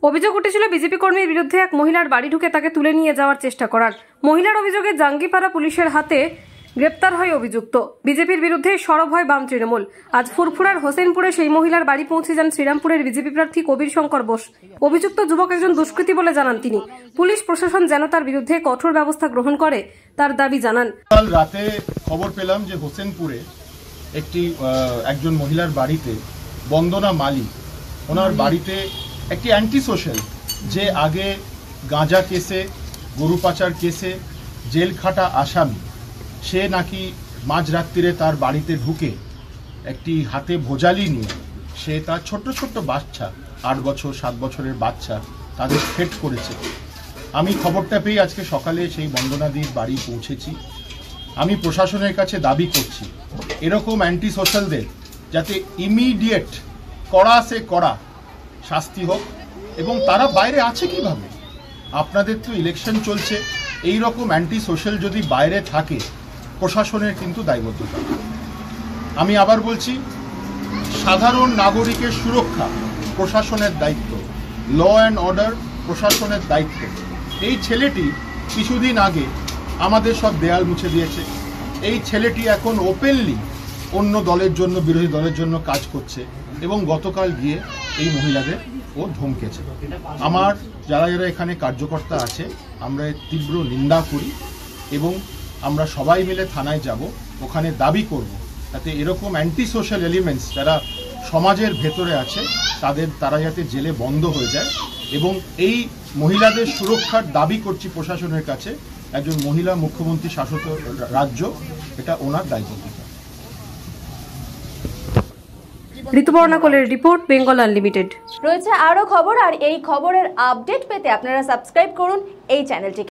অভিযোগ উঠেছিল বিজেপি কর্মীর বিরুদ্ধে এক মহিলার বাড়ি ঢুকে তাকে তুলে নিয়ে যাওয়ার চেষ্টা করার। মহিলার অভিযোগে জাঙ্গিপাড়া পুলিশের হাতে গ্রেপ্তার হয় অভিযুক্ত। বিজেপির বিরুদ্ধে সরব হয় বাম তৃণমূল। আজ ফুরফুরার হোসেনপুরে সেই মহিলার বাড়ি পৌঁছে যান শ্রীরামপুরের বিজেপি প্রার্থী কবির শঙ্কর বোস। অভিযুক্ত যুবক একজন দুষ্কৃতী বলে জানান তিনি। পুলিশ প্রশাসন যেন তার বিরুদ্ধে কঠোর ব্যবস্থা গ্রহণ করে তার দাবি জানান। কাল রাতে খবর পেলাম যে হোসেনপুরে একজন মহিলার বাড়িতে বন্দনা মালি, ওনার বাড়িতে একটি অ্যান্টি সোশ্যাল, যে আগে গাঁজা কেসে, গরু পাচার কেসে জেল খাটা আসামি, সে নাকি মাঝরাত্রিরে তার বাড়িতে ঢুকে একটি হাতে ভোজালি নিয়ে সে তার ছোট্ট ছোট্ট বাচ্চা, 8 বছর 7 বছরের বাচ্চা, তাদের থ্রেট করেছে। আমি খবরটা পেয়ে আজকে সকালে সেই বন্দনাদির বাড়ি পৌঁছেছি। আমি প্রশাসনের কাছে দাবি করছি এরকম অ্যান্টি সোশ্যালদের যাতে ইমিডিয়েট কড়া সে কড়া শাস্তি হোক। এবং তারা বাইরে আছে কিভাবে? আপনাদের তো ইলেকশন চলছে, এই রকম অ্যান্টি সোশ্যাল যদি বাইরে থাকে প্রশাসনের কিন্তু দায়বদ্ধতা। আমি আবার বলছি, সাধারণ নাগরিকের সুরক্ষা প্রশাসনের দায়িত্ব, ল অ্যান্ড অর্ডার প্রশাসনের দায়িত্ব। এই ছেলেটি কিছুদিন আগে আমাদের সব দেয়াল মুছে দিয়েছে। এই ছেলেটি এখন ওপেনলি অন্য দলের জন্য, বিরোধী দলের জন্য কাজ করছে এবং গতকাল গিয়ে এই মহিলাদের ও ধমকেছে। আমার যারা যারা এখানে কার্যকর্তা আছে আমরা তীব্র নিন্দা করি এবং আমরা সবাই মিলে থানায় যাব, ওখানে দাবি করব যাতে এরকম অ্যান্টি সোশ্যাল এলিমেন্টস যারা সমাজের ভেতরে আছে তারা যাতে জেলে বন্ধ হয়ে যায়। এবং এই মহিলাদের সুরক্ষার দাবি করছি প্রশাসনের কাছে। একজন মহিলা মুখ্যমন্ত্রী শাসিত রাজ্য, এটা ওনার দায়বদ্ধতা। ঋতুপর্ণা কোলের রিপোর্ট, বেঙ্গল আনলিমিটেড। রয়েছে আরো খবর, আর এই খবরের আপডেট পেতে আপনারা সাবস্ক্রাইব করুন এই চ্যানেলটিকে।